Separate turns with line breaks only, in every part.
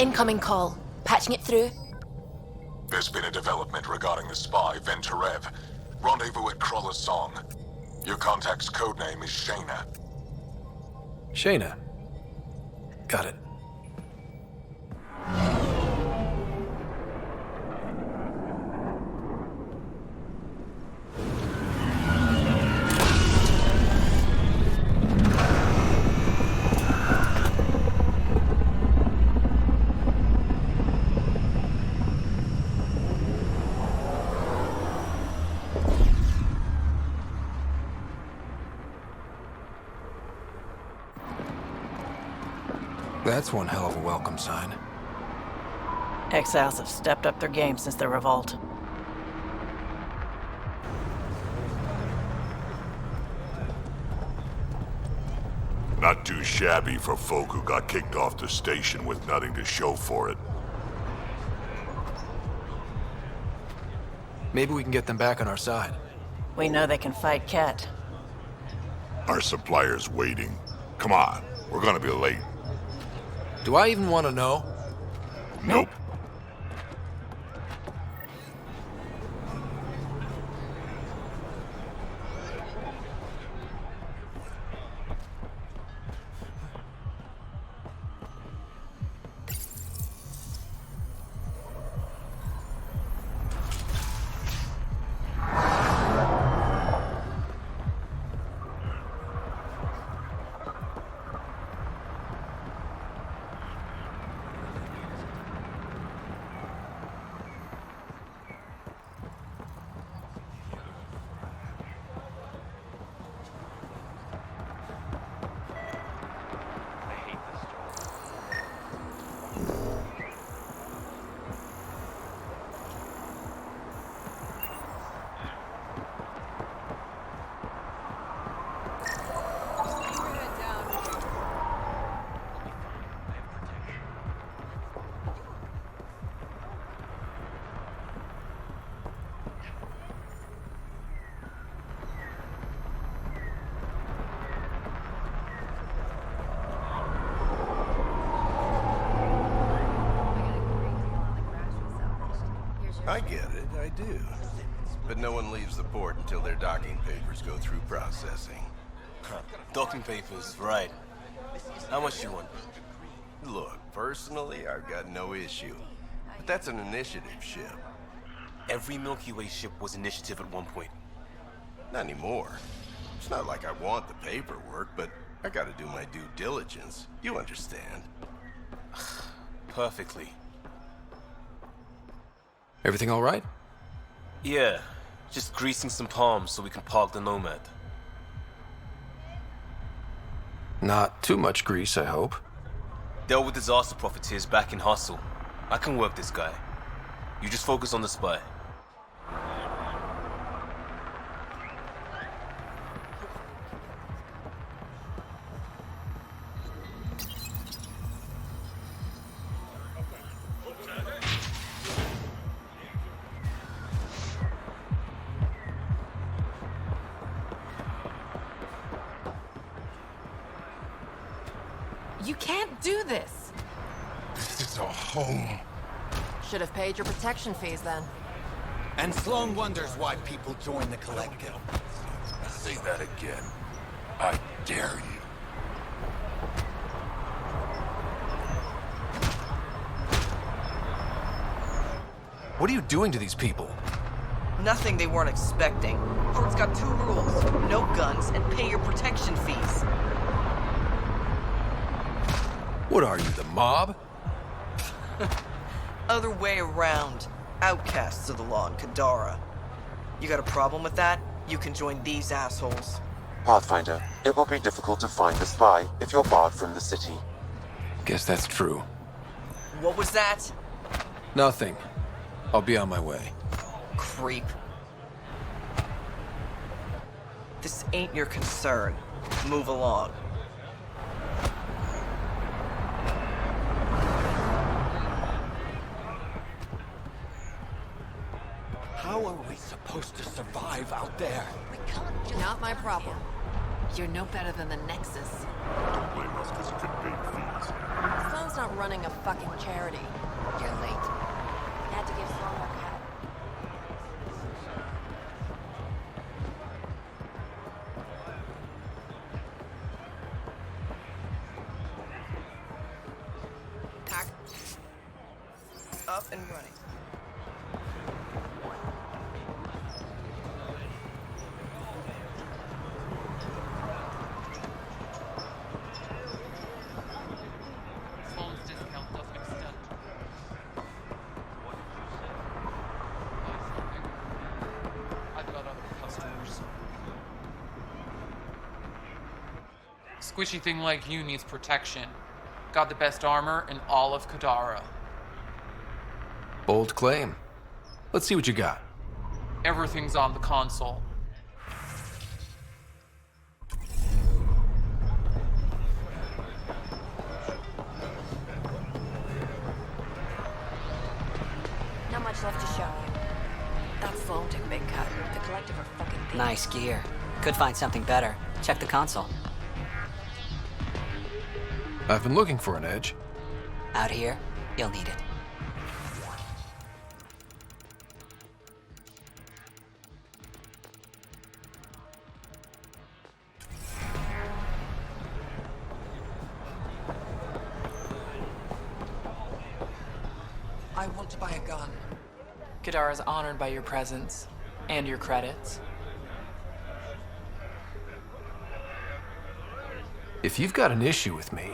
Incoming call. Patching it through.
There's been a development regarding the spy, Venturev. Rendezvous at Crawler's Song. Your contact's codename is Shayna.
Shayna. Got it. That's one hell of a welcome sign.
Exiles have stepped up their game since the revolt.
Not too shabby for folk who got kicked off the station with nothing to show for it.
Maybe we can get them back on our side.
We know they can fight Ket.
Our supplier's waiting. Come on, we're gonna be late.
Do I even want to know?
Nope.
I get it, I do. But no one leaves the port until their docking papers go through processing.
Docking papers, right. How much you want?
Look, personally, I've got no issue. But that's an initiative ship.
Every Milky Way ship was initiative at one point.
Not anymore. It's not like I want the paperwork, but I gotta do my due diligence. You understand.
Perfectly.
Everything all right?
Yeah, just greasing some palms so we can park the Nomad.
Not too much grease, I hope.
Dealt with disaster profiteers back in Hustle. I can work this guy. You just focus on the spy.
You can't do this.
This is a home.
Should have paid your protection fees then.
And Sloane wonders why people join the collective.
Say that again. I dare you.
What are you doing to these people?
Nothing they weren't expecting. Port's got two rules. No guns and pay your protection fees.
What are you, the mob?
Other way around. Outcasts of the law in Kadara. You got a problem with that? You can join these assholes.
Pathfinder, it will be difficult to find the spy if you're barred from the city.
Guess that's true.
What was that?
Nothing. I'll be on my way.
Creep. This ain't your concern. Move along.
How are we supposed to survive out there?
Not my problem. You're no better than the Nexus.
Don't blame us because you couldn't pay your fees.
Sloane's not running a fucking charity. You're late. Had to give Sloane a cut.
Pack. Up and running.
Sloane's discount doesn't extend. What did you say? I've got other customers. Squishy thing like you needs protection. Got the best armor in all of Kadara.
Bold claim. Let's see what you got.
Everything's on the console.
Not much left to show you. That Sloane took a big cut. The collective are fucking deep.
Nice gear. Could find something better. Check the console.
I've been looking for an edge.
Out here, you'll need it.
I want to buy a gun.
Kadara is honored by your presence and your credits.
If you've got an issue with me,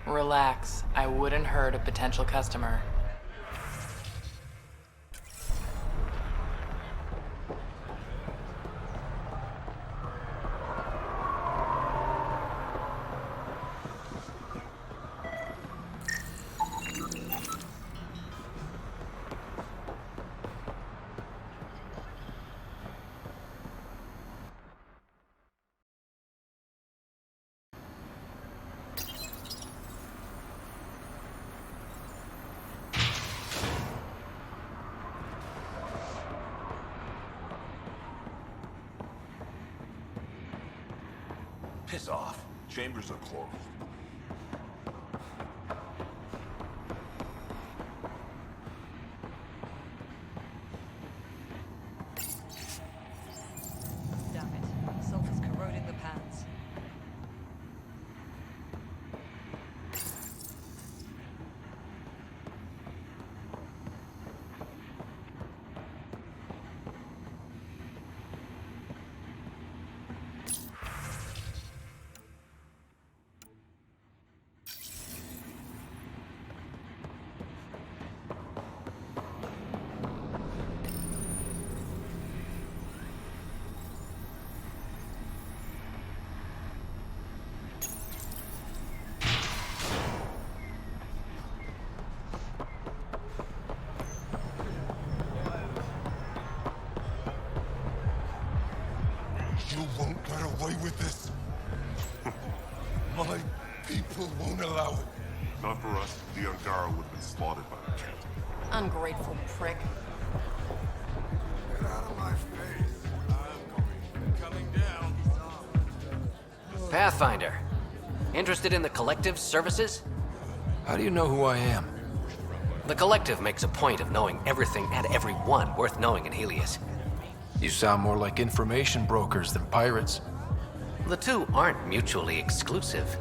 Relax, I wouldn't hurt a potential customer.
Piss off. Chambers are closed.
Damn it. Sulfur's corroding the pans.
You won't get away with this. My people won't allow it. Not for us. The Angara would have been slaughtered by the cat.
Ungrateful prick.
Get out of my face. I'm coming down.
Pathfinder. Interested in the Collective's services?
how do you know who I am?
The Collective makes a point of knowing everything and everyone worth knowing in Helios.
You sound more like information brokers than pirates.
The two aren't mutually exclusive.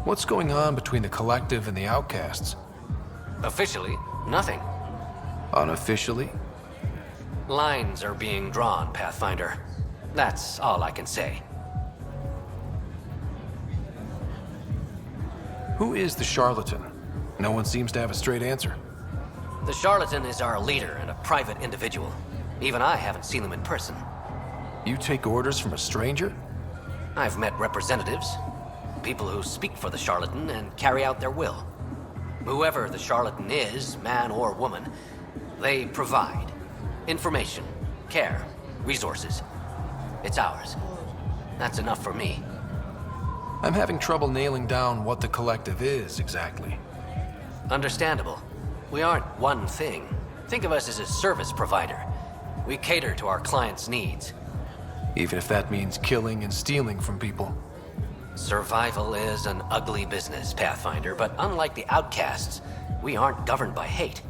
What's going on between the Collective and the Outcasts?
Officially, nothing.
Unofficially?
Lines are being drawn, Pathfinder. That's all I can say.
Who is the charlatan? No one seems to have a straight answer.
The charlatan is our leader and a private individual. Even I haven't seen him in person.
You take orders from a stranger?
I've met representatives, people who speak for the charlatan and carry out their will. Whoever the charlatan is, man or woman, they provide information, care, resources. It's ours. That's enough for me.
I'm having trouble nailing down what the Collective is exactly.
Understandable. We aren't one thing. Think of us as a service provider. We cater to our clients' needs.
Even if that means killing and stealing from people.
Survival is an ugly business, Pathfinder, but unlike the outcasts, we aren't governed by hate.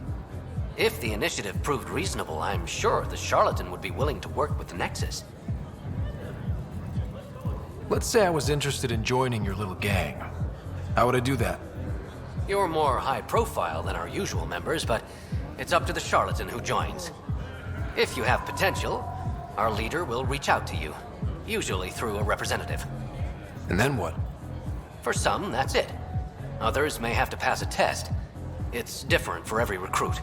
If the initiative proved reasonable, I'm sure the charlatan would be willing to work with the Nexus.
Let's say I was interested in joining your little gang. How would I do that?
You're more high profile than our usual members, but it's up to the charlatan who joins. If you have potential, our leader will reach out to you, usually through a representative.
And then what?
For some, that's it. Others may have to pass a test. It's different for every recruit.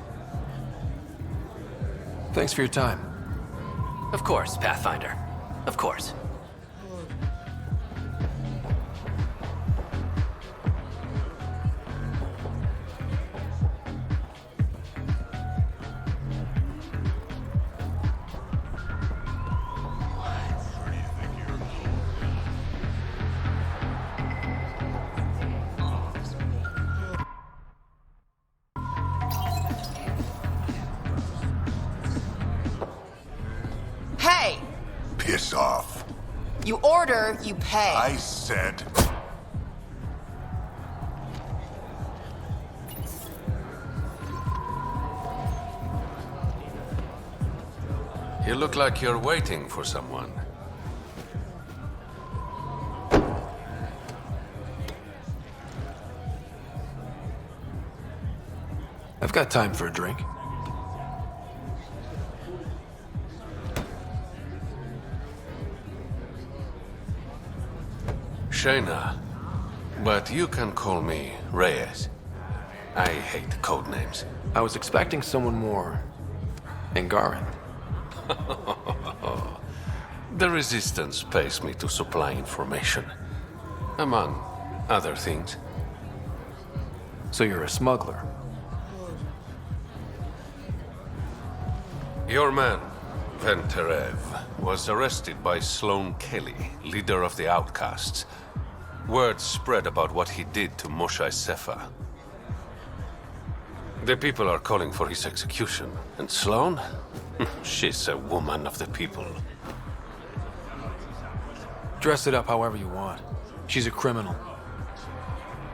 Thanks for your time.
Of course, Pathfinder. Of course.
Hey!
Piss off.
You order, you pay.
I said...
You look like you're waiting for someone.
I've got time for a drink.
Shayna, but you can call me Reyes. I hate code names.
I was expecting someone more Angaran.
The Resistance pays me to supply information, among other things.
So you're a smuggler?
Your man, Venterev, was arrested by Sloane Kelly, leader of the Outcasts. Word spread about what he did to Moshe Sefa. The people are calling for his execution. And Sloane? She's a woman of the people.
Dress it up however you want. She's a criminal.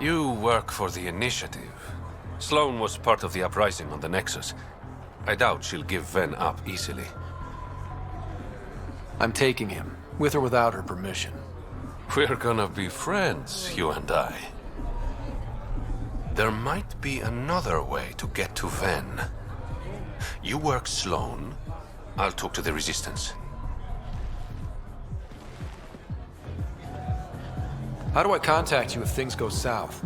You work for the Initiative. Sloane was part of the uprising on the Nexus. I doubt she'll give Ven up easily.
I'm taking him, with or without her permission.
We're gonna be friends, you and I. There might be another way to get to Ven. You work Sloane, I'll talk to the Resistance.
How do I contact you if things go south?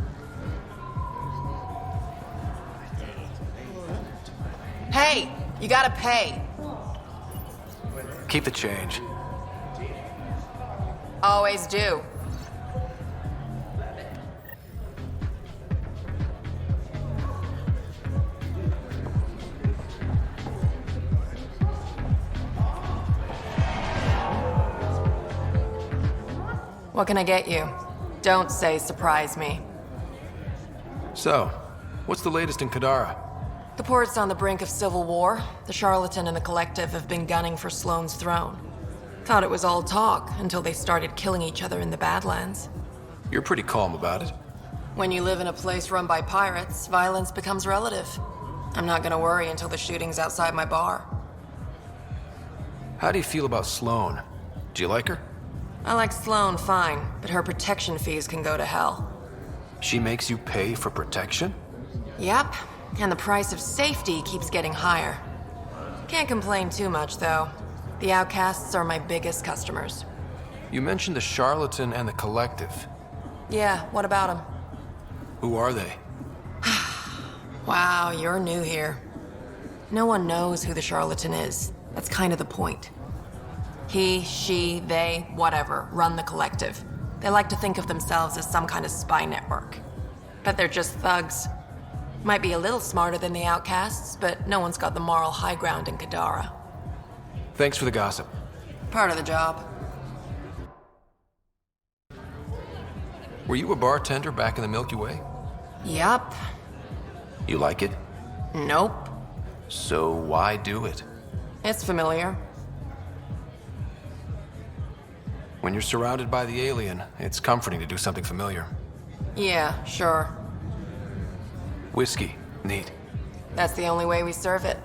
Hey, you gotta pay.
Keep the change.
Always do. What can I get you? Don't say surprise me.
So, what's the latest in Kadara?
The port's on the brink of civil war. The charlatan and the collective have been gunning for Sloane's throne. Thought it was all talk until they started killing each other in the Badlands.
You're pretty calm about it.
When you live in a place run by pirates, violence becomes relative. I'm not gonna worry until the shooting's outside my bar.
How do you feel about Sloane? Do you like her?
I like Sloane fine, but her protection fees can go to hell.
She makes you pay for protection?
Yep, and the price of safety keeps getting higher. Can't complain too much, though. The outcasts are my biggest customers.
You mentioned the charlatan and the collective.
Yeah, what about them?
Who are they?
Wow, you're new here. No one knows who the charlatan is. That's kind of the point. He, she, they, whatever, run the collective. They like to think of themselves as some kind of spy network. But they're just thugs. Might be a little smarter than the outcasts, but no one's got the moral high ground in Kadara.
Thanks for the gossip.
Part of the job.
Were you a bartender back in the Milky Way?
It's familiar.
When you're surrounded by the alien, it's comforting to do something familiar.
Yeah, sure.
Whiskey. Neat.
That's the only way we serve it.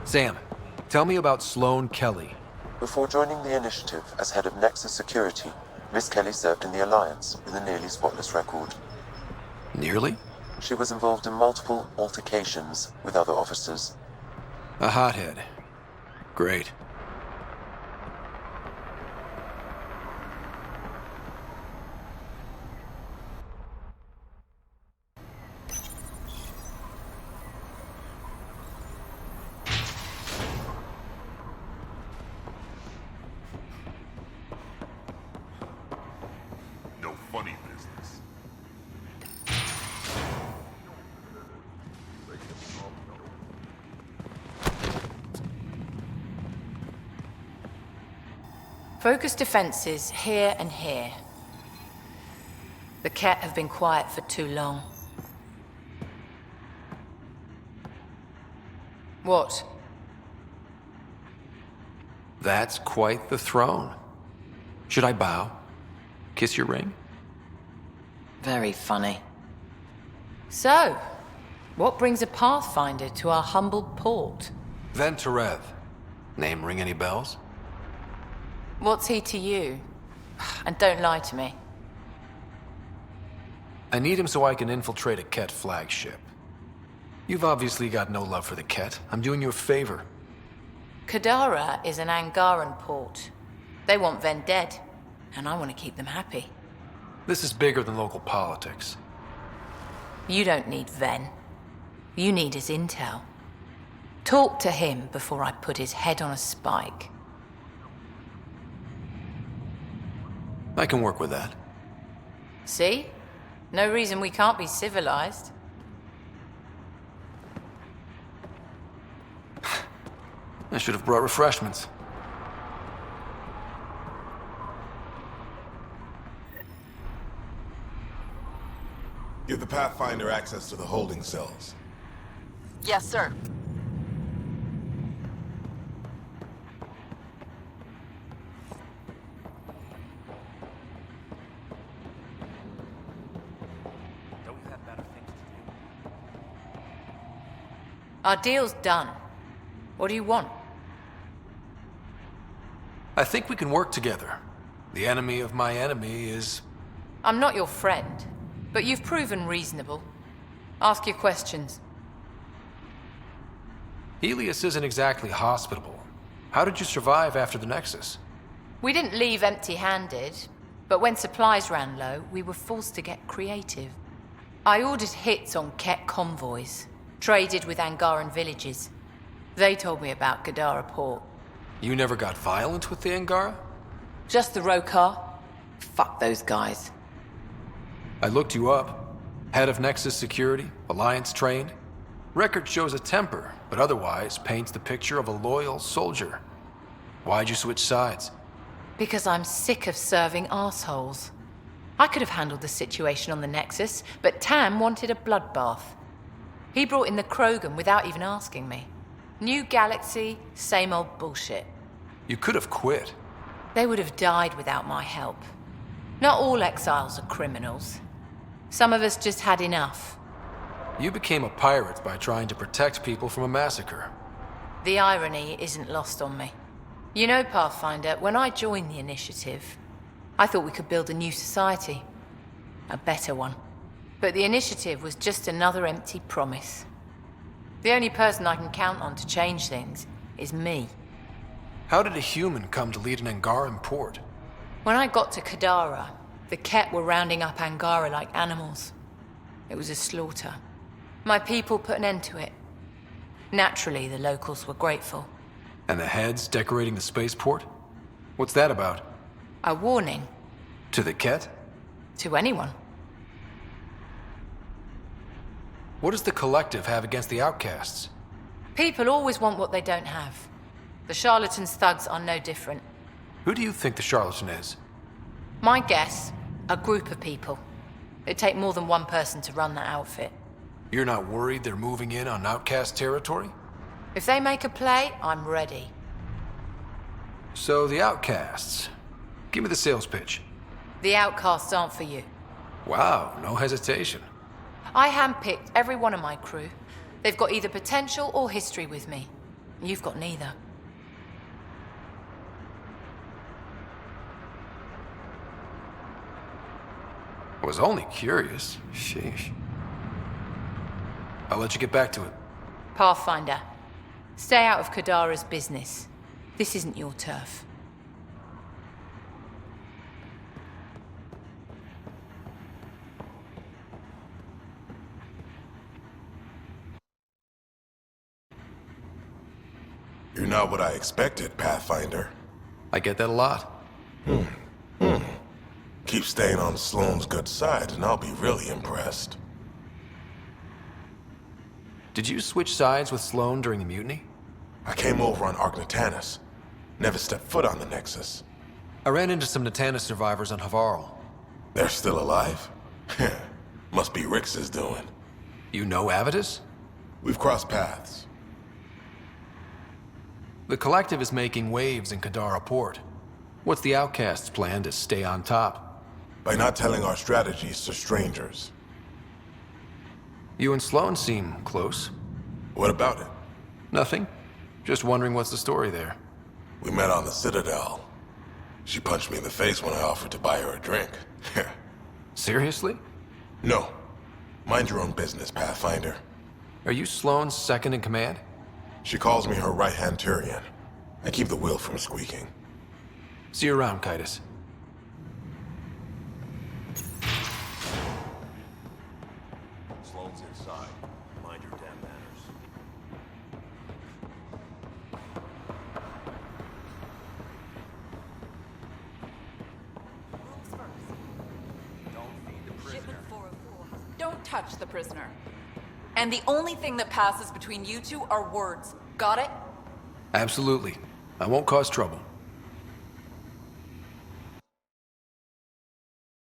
Sam, tell me about Sloane Kelly.
Before joining the initiative as head of Nexus security, Miss Kelly served in the Alliance with a nearly spotless record.
Nearly?
She was involved in multiple altercations with other officers.
A hothead. Great.
No funny business.
Focus defenses here and here. The Ket have been quiet for too long. What?
That's quite the throne. Should I bow? Kiss your ring?
Very funny. So, what brings a Pathfinder to our humble port?
Venturev. Name ring any bells?
What's he to you? And don't lie to me.
I need him so I can infiltrate a Ket flagship. You've obviously got no love for the Ket. I'm doing you a favor.
Kadara is an Angaran port. They want Ven dead, and I want to keep them happy.
This is bigger than local politics.
You don't need Ven. You need his intel. Talk to him before I put his head on a spike.
I can work with that.
See? No reason we can't be civilized.
I should have brought refreshments.
Give the Pathfinder access to the holding cells.
Yes, sir.
Our deal's done. What do you want?
I think we can work together. The enemy of my enemy is...
I'm not your friend, but you've proven reasonable. Ask your questions.
Helios isn't exactly hospitable. How did you survive after the Nexus?
We didn't leave empty-handed, but when supplies ran low, we were forced to get creative. I ordered hits on Ket convoys, traded with Angaran villages. They told me about Kadara port.
You never got violent with the Angara?
Just the Rokar. Fuck those guys.
I looked you up. Head of Nexus security, Alliance trained. Record shows a temper, but otherwise paints the picture of a loyal soldier. Why'd you switch sides?
Because I'm sick of serving assholes. I could have handled the situation on the Nexus, but Tam wanted a bloodbath. He brought in the Krogan without even asking me. New galaxy, same old bullshit.
You could have quit.
They would have died without my help. Not all exiles are criminals. Some of us just had enough.
You became a pirate by trying to protect people from a massacre.
The irony isn't lost on me. You know, Pathfinder, when I joined the initiative, I thought we could build a new society. A better one. But the initiative was just another empty promise. The only person I can count on to change things is me.
How did a human come to lead an Angaran port?
When I got to Kadara, the Ket were rounding up Angara like animals. It was a slaughter. My people put an end to it. Naturally, the locals were grateful.
And the heads decorating the spaceport? What's that about?
A warning.
To the Ket?
To anyone.
What does the Collective have against the outcasts?
People always want what they don't have. The charlatans' thugs are no different.
Who do you think the charlatan is?
My guess, a group of people. It'd take more than one person to run that outfit.
You're not worried they're moving in on outcast territory?
If they make a play, I'm ready.
So the outcasts. Give me the sales pitch.
The outcasts aren't for you.
Wow, no hesitation.
I handpicked every one of my crew. They've got either potential or history with me. You've got neither.
I was only curious. Sheesh. I'll let you get back to it.
Pathfinder, stay out of Kadara's business. This isn't your turf.
You're not what I expected, Pathfinder.
I get that a lot.
Keep staying on Sloane's good side, and I'll be really impressed.
Did you switch sides with Sloane during the mutiny?
I came over on Argnatanus. Never stepped foot on the Nexus.
I ran into some Natanus survivors on Havarl.
They're still alive? Must be Rix's doing.
You know Avitus?
We've crossed paths.
The Collective is making waves in Kadara port. What's the Outcast's plan to stay on top?
By not telling our strategies to strangers.
You and Sloane seem close.
What about it?
Nothing. Just wondering what's the story there.
We met on the Citadel. She punched me in the face when I offered to buy her a drink.
Seriously?
No. Mind your own business, Pathfinder.
Are you Sloane's second in command?
She calls me her right-hand Turian. I keep the wheel from squeaking.
See you around, Kitus.
Sloane's inside. Mind your damn manners.
Don't touch the prisoner. And the only thing that passes between you two are words. Got it?
Absolutely. I won't cause trouble.